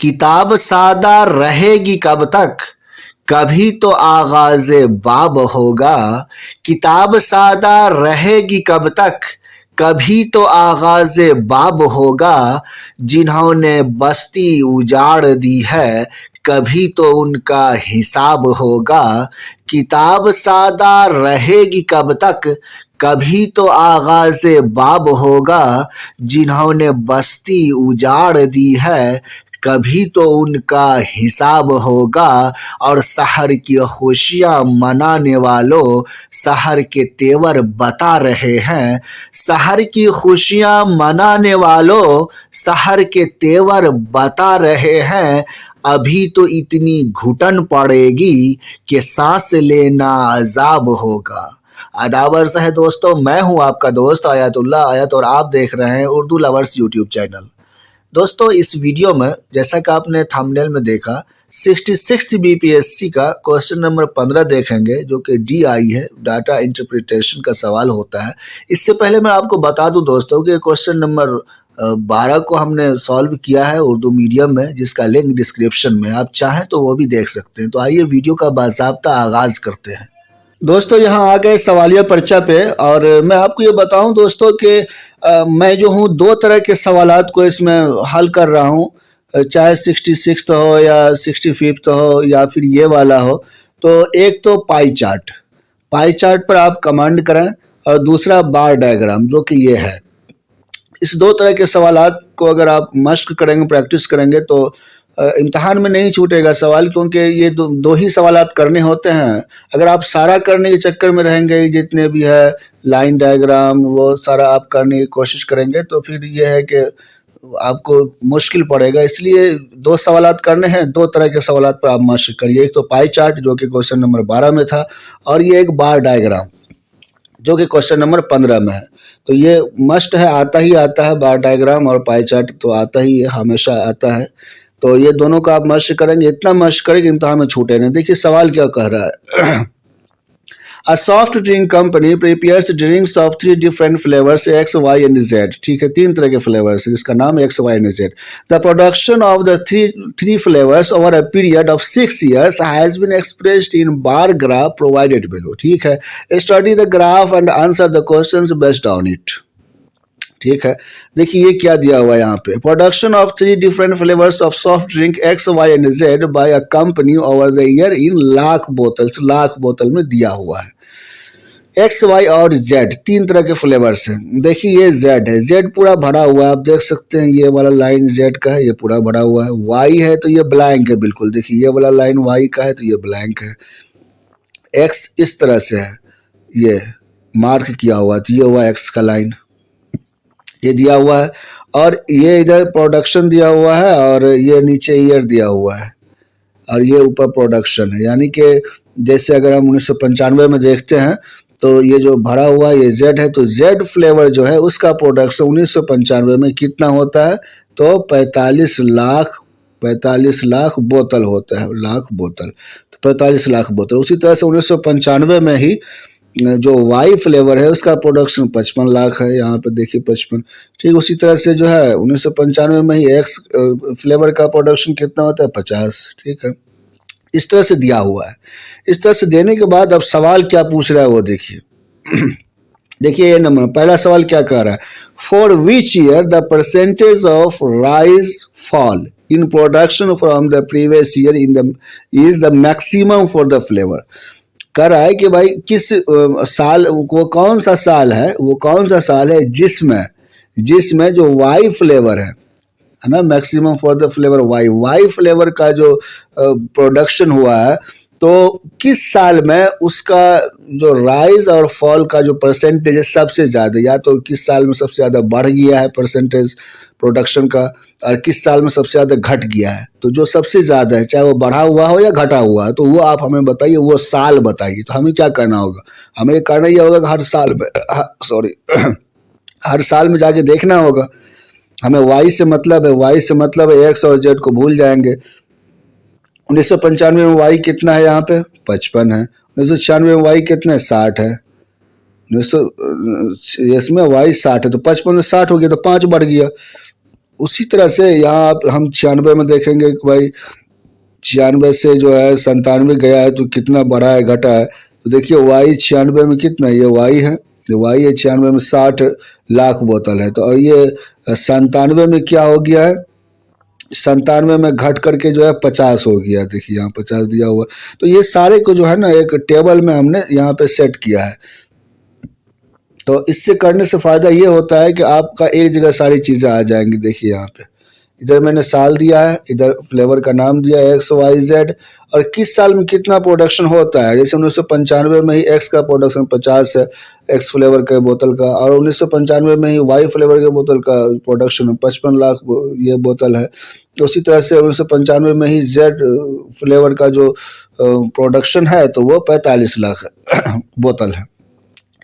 किताब सादा रहेगी कब तक, कभी तो आगाज़े बाब होगा। किताब सादा रहेगी कब तक, कभी तो आगाज़े बाब होगा। जिन्होंने बस्ती उजाड़ दी है, कभी तो उनका हिसाब होगा। किताब सादा रहेगी कब तक, कभी तो आगाज़े बाब होगा। जिन्होंने बस्ती उजाड़ दी है, कभी तो उनका हिसाब होगा। और शहर की खुशियाँ मनाने वालों, शहर के तेवर बता रहे हैं। शहर की खुशियाँ मनाने वालों, शहर के तेवर बता रहे हैं। अभी तो इतनी घुटन पड़ेगी कि सांस लेना अजाब होगा। आदाब अर्ज़ है दोस्तों, मैं हूं आपका दोस्त आयतुल्लाह आयत और आप देख रहे हैं उर्दू लवर्स यूट्यूब चैनल। दोस्तों, इस वीडियो में जैसा कि आपने थंबनेल में देखा 66 बीपीएससी का क्वेश्चन नंबर 15 देखेंगे, जो कि डीआई है, डाटा इंटरप्रिटेशन का सवाल होता है। इससे पहले मैं आपको बता दूं दोस्तों कि क्वेश्चन नंबर 12 को हमने सॉल्व किया है उर्दू मीडियम में, जिसका लिंक डिस्क्रिप्शन में, आप चाहें तो वो भी देख सकते हैं। तो आइए वीडियो का बाज़ाब्ता आगाज़ करते हैं। दोस्तों, यहाँ आ गए सवालिया पर्चा पे, और मैं आपको ये बताऊं दोस्तों कि मैं जो हूँ दो तरह के सवालात को इसमें हल कर रहा हूँ, चाहे 66 हो या 65 हो या फिर ये वाला हो। तो एक तो पाई चार्ट पर आप कमांड करें, और दूसरा बार डायग्राम, जो कि ये है। इस दो तरह के सवालात को अगर आप मश्क करेंगे, प्रैक्टिस करेंगे, तो इम्तहान में नहीं छूटेगा सवाल, क्योंकि ये दो ही सवालात करने होते हैं। अगर आप सारा करने के चक्कर में रहेंगे, जितने भी है लाइन डायग्राम वो सारा आप करने की कोशिश करेंगे, तो फिर ये है कि आपको मुश्किल पड़ेगा। इसलिए दो सवालात करने हैं, दो तरह के सवालात पर आप मश्क करिए। एक तो पाई चार्ट, जो कि क्वेश्चन नंबर 12 में था, और ये एक बार डायग्राम, जो कि क्वेश्चन नंबर 15 में है। तो ये मस्ट है, आता ही आता है। बार डायग्राम और पाई चार्ट तो आता ही है, हमेशा आता है। तो ये दोनों का आप मश्क करेंगे, इतना मश्क करेंगे इम्तहान में छूटे नहीं। देखिए सवाल क्या कह रहा है। A soft drink company prepares drinks of 3 different flavors X, Y and Z। ठीक है, 3 तरह के फ्लेवर्स, जिसका नाम X, Y and Z। The production of the three flavors over a period of 6 years has been expressed in bar graph provided below। ठीक है, study the graph and answer the questions based on it। ठीक है, देखिए ये क्या दिया हुआ है यहाँ पे। Production of 3 different flavours of soft drink X, Y and Z by a company over the year in lakh बोतल में दिया हुआ है। X, Y और Z 3 तरह के फ्लेवर्स हैं। देखिए ये Z है, Z पूरा भरा हुआ है, आप देख सकते हैं। ये वाला लाइन Z का है, ये पूरा भरा हुआ है। Y है तो ये ब्लैंक है बिल्कुल, देखिए ये वाला लाइन Y का है तो ये ब्लैंक है। X इस तरह से है, ये मार्क किया हुआ, तो ये हुआ X का लाइन, ये दिया हुआ है। और ये इधर प्रोडक्शन दिया हुआ है, और ये नीचे ईयर दिया हुआ है, और ये ऊपर प्रोडक्शन है। यानी कि जैसे अगर हम 1995 में देखते हैं, तो ये जो भरा हुआ है ये Z है, तो Z फ्लेवर जो है उसका प्रोडक्शन 1995 में कितना होता है, तो 45 लाख बोतल होता है, लाख बोतल, तो 45 लाख बोतल। उसी तरह से 1995 में ही जो Y फ्लेवर है उसका प्रोडक्शन 55 लाख है, यहाँ पे देखिए 55। ठीक, उसी तरह से जो है 1995 में ही X फ्लेवर का प्रोडक्शन कितना होता है, 50। ठीक है, इस तरह से दिया हुआ है। इस तरह से देने के बाद अब सवाल क्या पूछ रहा है वो देखिए। देखिए ये नंबर पहला सवाल क्या कह रहा है, for which year the percentage of rise fall in production from the previous year is the maximum for the flavour. कह रहा है कि भाई किस साल, वो कौन सा साल है जिसमें जो वाई फ्लेवर है ना, maximum for the flavour Y flavour का जो प्रोडक्शन हुआ है, तो किस साल में उसका जो राइज और फॉल का जो परसेंटेज है सबसे ज़्यादा, या तो किस साल में सबसे ज़्यादा बढ़ गया है परसेंटेज प्रोडक्शन का, और किस साल में सबसे ज़्यादा घट गया है। तो जो सबसे ज़्यादा है, चाहे वो बढ़ा हुआ हो या घटा हुआ है, तो वो आप हमें बताइए, वो साल बताइए। तो हमें क्या करना होगा, हमें करना ये होगा कि हर साल में जाके देखना होगा। हमें वाई से मतलब है X और Z को भूल जाएंगे। 1995 में वाई कितना है, यहाँ पे 55 है। 1996 में वाई कितना है, 60 है। इसमें वाई 60 है, तो 55 से 60 हो गया, तो 5 बढ़ गया। उसी तरह से यहाँ आप हम 96 में देखेंगे कि भाई 96 से जो है 97 गया है तो कितना बढ़ा है घटा है। तो देखिए वाई 96 में कितना, ये वाई है, ये वाई है 96 में 60 लाख बोतल है। तो और ये 97 में क्या हो गया है, 97 में घट करके जो है 50 हो गया। देखिए यहाँ 50 दिया हुआ। तो ये सारे को जो है ना एक टेबल में हमने यहाँ पे सेट किया है। तो इससे करने से फ़ायदा ये होता है कि आपका एक जगह सारी चीज़ें आ जाएंगी। देखिए यहाँ पे इधर मैंने साल दिया है, इधर फ्लेवर का नाम दिया है XYZ, और किस साल में कितना प्रोडक्शन होता है। जैसे 1995 में ही X का प्रोडक्शन 50 है, X फ्लेवर के बोतल का, और 1995 में ही Y फ्लेवर के बोतल का प्रोडक्शन 55 लाख ये बोतल है। तो उसी तरह से 1995 में ही Z फ्लेवर का जो प्रोडक्शन है तो वो 45 लाख बोतल है।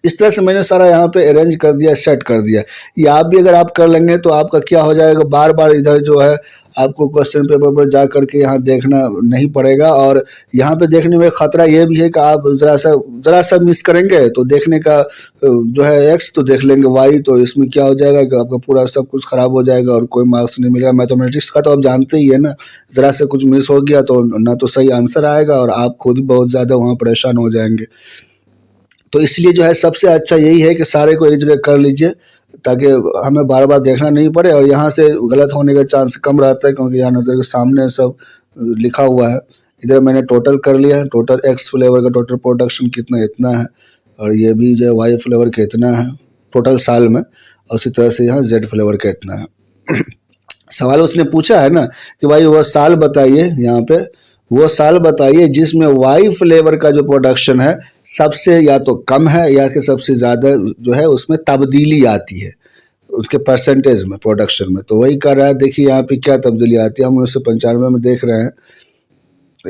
इस तरह से मैंने सारा यहाँ पे अरेंज कर दिया, सेट कर दिया। ये आप भी अगर आप कर लेंगे तो आपका क्या हो जाएगा, बार बार इधर जो है आपको क्वेश्चन पेपर पर जा करके यहाँ देखना नहीं पड़ेगा। और यहाँ पे देखने में खतरा ये भी है कि आप ज़रा सा मिस करेंगे तो देखने का जो है एक्स तो देख लेंगे वाई, तो इसमें क्या हो जाएगा कि आपका पूरा सब कुछ ख़राब हो जाएगा और कोई मार्क्स नहीं मिलेगा। मैथमेटिक्स का तो आप जानते ही है ना, ज़रा से कुछ मिस हो गया तो ना तो सही आंसर आएगा और आप खुद बहुत ज़्यादा वहाँ परेशान हो जाएंगे। तो इसलिए जो है सबसे अच्छा यही है कि सारे को एक जगह कर लीजिए ताकि हमें बार बार देखना नहीं पड़े, और यहाँ से गलत होने का चांस कम रहता है क्योंकि यहाँ नज़र के सामने सब लिखा हुआ है। इधर मैंने टोटल कर लिया है, टोटल एक्स फ्लेवर का टोटल प्रोडक्शन कितना इतना है, और ये भी जो है वाई फ्लेवर का इतना है टोटल साल में, और उसी तरह से यहाँ जेड फ्लेवर का इतना है। सवाल उसने पूछा है ना कि भाई वो साल बताइए, यहाँ पे वो साल बताइए जिसमें वाई फ्लेवर का जो प्रोडक्शन है सबसे या तो कम है या कि सबसे ज़्यादा जो है उसमें तब्दीली आती है उसके परसेंटेज में प्रोडक्शन में। तो वही कर रहा है। देखिए यहाँ पे क्या तब्दीली आती है, हम 1995 में देख रहे हैं।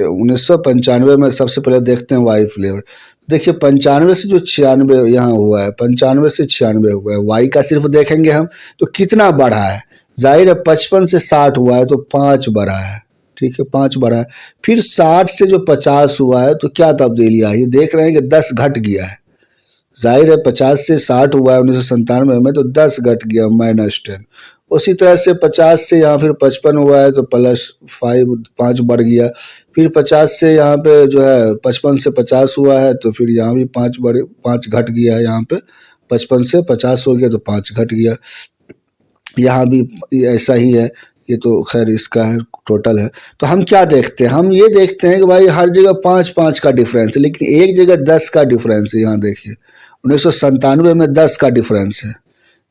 1995 में सबसे पहले देखते हैं वाई फ्लेवर। देखिए 95 से जो 96 यहाँ हुआ है, 95 से 96 हुआ है, वाई का सिर्फ देखेंगे हम तो कितना बढ़ा है। जाहिर है 55 से 60 हुआ है तो 5 बढ़ा है, ठीक है 5 बढ़ा है। फिर 60 से जो 50 हुआ है तो क्या तब्दीली आई, देख रहे हैं कि 10 घट गया है। जाहिर है 50 से 60 हुआ है 1997 में तो 10 घट गया -10। उसी तरह से 50 से यहाँ फिर 55 हुआ है तो +5 5 बढ़ गया। फिर 50 से यहाँ पे जो है 55 से 50 हुआ है तो फिर यहाँ भी 5 घट गया है। यहाँ पे 55 से 50 हो गया तो 5 घट गया। यहाँ भी ऐसा ही है। ये तो खैर इसका है टोटल है। तो हम क्या देखते हैं, हम ये देखते हैं कि भाई हर जगह 5-5 का डिफरेंस है, लेकिन एक जगह 10 का डिफरेंस है। यहाँ देखिए 1997 में 10 का डिफरेंस है।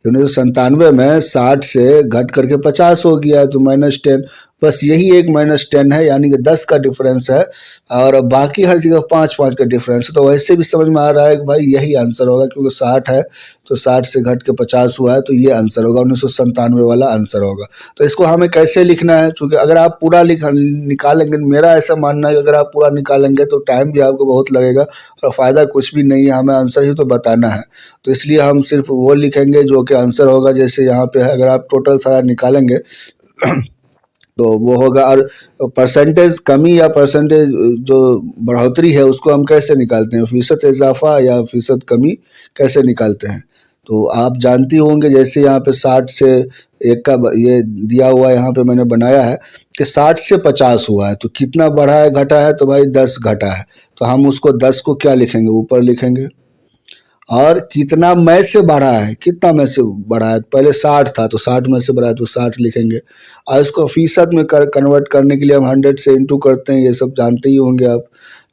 1997 में 60 से घट करके 50 हो गया है तो -10, बस यही एक -10 है, यानी कि 10 का डिफरेंस है और बाकी हर जगह 5-5 का डिफरेंस है। तो वैसे भी समझ में आ रहा है कि भाई यही आंसर होगा, क्योंकि 60 है तो 60 से घट के 50 हुआ है तो ये आंसर होगा, 1997 वाला आंसर होगा। तो इसको हमें कैसे लिखना है, क्योंकि अगर आप पूरा निकालेंगे, मेरा ऐसा मानना है कि अगर आप पूरा निकालेंगे तो टाइम भी आपको बहुत लगेगा और फ़ायदा कुछ भी नहीं है, हमें आंसर ही तो बताना है। तो इसलिए हम सिर्फ वो लिखेंगे जो कि आंसर होगा। जैसे यहाँ पे है, अगर आप टोटल सारा निकालेंगे तो वो होगा। और परसेंटेज कमी या परसेंटेज जो बढ़ोतरी है उसको हम कैसे निकालते हैं, फ़ीसद इजाफा या फ़ीसद कमी कैसे निकालते हैं, तो आप जानती होंगे। जैसे यहाँ पे 60 से 1 का ये दिया हुआ है, यहाँ पे मैंने बनाया है कि 60 से 50 हुआ है तो कितना बढ़ा है घटा है, तो भाई 10 घटा है। तो हम उसको 10 को क्या लिखेंगे, ऊपर लिखेंगे। और कितना में से बढ़ा है, कितना में से बढ़ा है, पहले 60 था तो 60 में से बढ़ा है तो 60 लिखेंगे। और इसको फ़ीसद में कन्वर्ट करने के लिए हम 100 से इंटू करते हैं, ये सब जानते ही होंगे आप।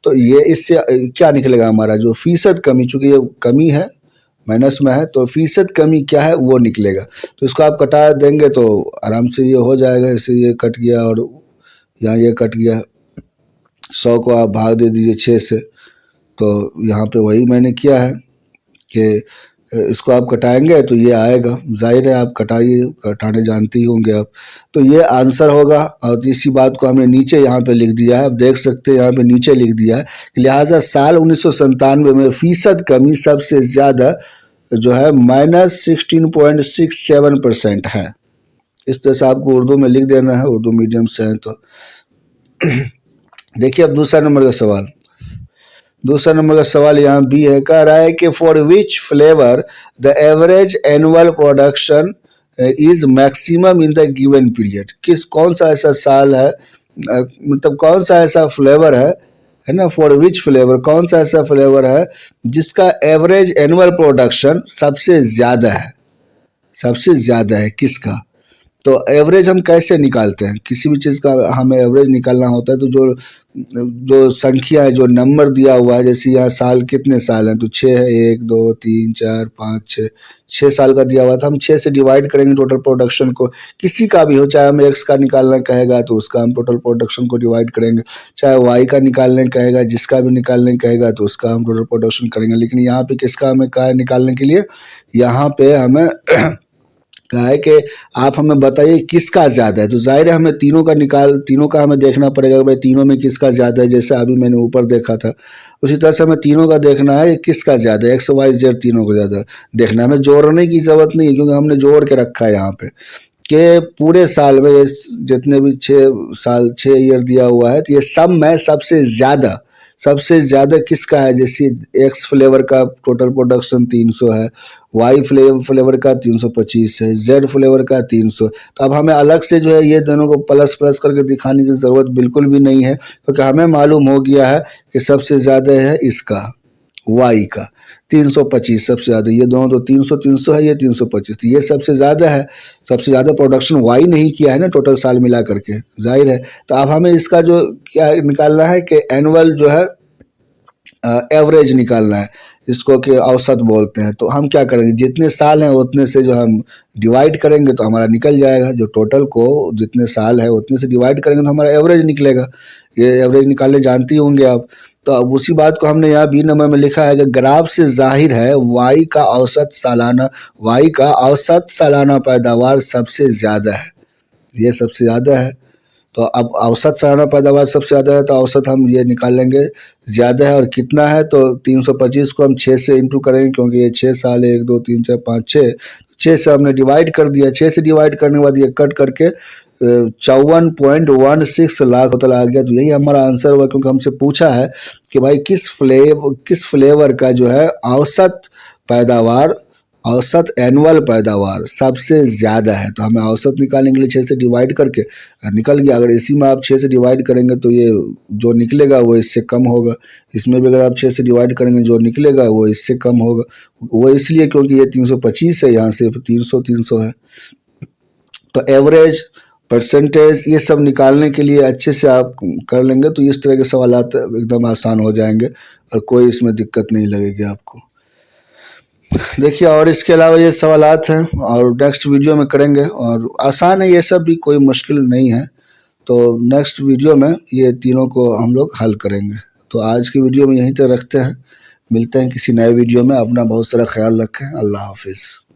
तो ये इससे क्या निकलेगा हमारा जो फ़ीसद कमी, चूँकि ये कमी है माइनस में है तो फ़ीसद कमी क्या है वो निकलेगा। तो इसको आप कटा देंगे तो आराम से ये हो जाएगा। इससे ये कट गया और यहाँ ये कट गया। 100 को आप भाग दे दीजिए 6 से, तो यहाँ पे वही मैंने किया है कि इसको आप कटाएंगे तो ये आएगा। जाहिर है आप कटाने जानते ही होंगे आप। तो ये आंसर होगा। और इसी बात को हमने नीचे यहाँ पे लिख दिया है, आप देख सकते हैं यहाँ पे नीचे लिख दिया है। लिहाजा साल 1997 में फ़ीसद कमी सबसे ज़्यादा जो है -16.67% है। इस तरह से आपको उर्दू में लिख देना है, उर्दू मीडियम से है तो। देखिए अब दूसरा नंबर का सवाल। दूसरा नंबर का सवाल यहाँ बी है, कह रहा है कि for which flavour the average annual production is maximum in the given period. कौन सा ऐसा साल है, मतलब कौन सा ऐसा फ्लेवर है ना, फॉर विच फ्लेवर, कौन सा ऐसा फ्लेवर है जिसका एवरेज एनुअल प्रोडक्शन सबसे ज़्यादा है, सबसे ज़्यादा है किसका। तो एवरेज हम कैसे निकालते हैं, किसी भी चीज़ का हमें एवरेज निकालना होता है तो जो जो संख्या है, जो नंबर दिया हुआ है, जैसे यहाँ साल कितने साल हैं तो 6 है, 1 2 3 4 5 6, 6 साल का दिया हुआ था, हम 6 से डिवाइड करेंगे टोटल प्रोडक्शन को, किसी का भी हो, चाहे हमें एक्स का निकालना कहेगा तो उसका हम टोटल प्रोडक्शन को डिवाइड करेंगे, चाहे वाई का निकालने कहेगा, जिसका भी निकालने कहेगा तो उसका हम टोटल प्रोडक्शन करेंगे। लेकिन यहाँ पे किसका हमें कहा है निकालने के लिए, यहाँ पे हमें कहा है कि आप हमें बताइए किसका ज़्यादा है। तो जाहिर है हमें तीनों का हमें देखना पड़ेगा भाई तीनों में किसका ज़्यादा है। जैसे अभी मैंने ऊपर देखा था उसी तरह से हमें तीनों का देखना है किसका ज़्यादा है, एक्स वाई जेड तीनों को ज़्यादा देखना है। हमें जोड़ने की ज़रूरत नहीं है क्योंकि हमने जोड़ के रखा है यहाँ पे कि पूरे साल में जितने भी 6 ईयर दिया हुआ है तो ये सब में सबसे ज़्यादा किसका है। जैसे एक्स फ्लेवर का टोटल प्रोडक्शन 300 है, वाई फ्लेवर का 325 है, जेड फ्लेवर का 300। तो अब हमें अलग से जो है ये दोनों को प्लस प्लस करके दिखाने की ज़रूरत बिल्कुल भी नहीं है क्योंकि हमें मालूम हो गया है कि सबसे ज़्यादा है इसका वाई का 325 सबसे ज़्यादा। ये दोनों तो 300 है, ये 325, तो ये सबसे ज़्यादा है। सबसे ज़्यादा प्रोडक्शन वाई नहीं किया है ना टोटल साल मिला करके, जाहिर है। तो अब हमें इसका जो क्या निकालना है कि एनुअल जो है एवरेज निकालना है, इसको कि औसत बोलते हैं। तो हम क्या करेंगे, जितने साल हैं उतने से जो हम डिवाइड करेंगे तो हमारा निकल जाएगा। जो टोटल को जितने साल है उतने से डिवाइड करेंगे तो हमारा एवरेज निकलेगा। ये एवरेज निकालने जानते होंगे आप। तो अब उसी बात को हमने यहाँ बी नंबर में लिखा है कि ग्राफ से जाहिर है वाई का औसत सालाना पैदावार सबसे ज़्यादा है, ये सबसे ज़्यादा है। तो अब औसत सालाना पैदावार सबसे ज़्यादा है तो औसत हम ये निकाल लेंगे ज़्यादा है और कितना है। तो 325 को हम 6 से इंटू करेंगे क्योंकि ये 6 साल है, 1 2 3 4 5 6 से हमने डिवाइड कर दिया। 6 से डिवाइड करने के बाद ये कट करके 54.16 लाख होता आ गया। तो यही हमारा आंसर हुआ क्योंकि हमसे पूछा है कि भाई किस फ्लेवर का जो है औसत एनुअल पैदावार सबसे ज़्यादा है। तो हमें औसत निकालने के लिए 6 से डिवाइड करके निकल गया। अगर इसी में आप 6 से डिवाइड करेंगे तो ये जो निकलेगा वो इससे कम होगा। इसमें भी अगर आप 6 से डिवाइड करेंगे जो निकलेगा वो इससे कम होगा। वो इसलिए क्योंकि ये 325 है, यहाँ से 300 है। तो एवरेज, परसेंटेज, ये सब निकालने के लिए अच्छे से आप कर लेंगे तो इस तरह के सवालात एकदम आसान हो जाएंगे और कोई इसमें दिक्कत नहीं लगेगी आपको। देखिए और इसके अलावा ये सवालात हैं और नेक्स्ट वीडियो में करेंगे और आसान है, ये सब भी कोई मुश्किल नहीं है। तो नेक्स्ट वीडियो में ये तीनों को हम लोग हल करेंगे। तो आज की वीडियो में यहीं तक रखते हैं, मिलते हैं किसी नए वीडियो में। अपना बहुत सारा ख्याल रखें। अल्लाह हाफिज़।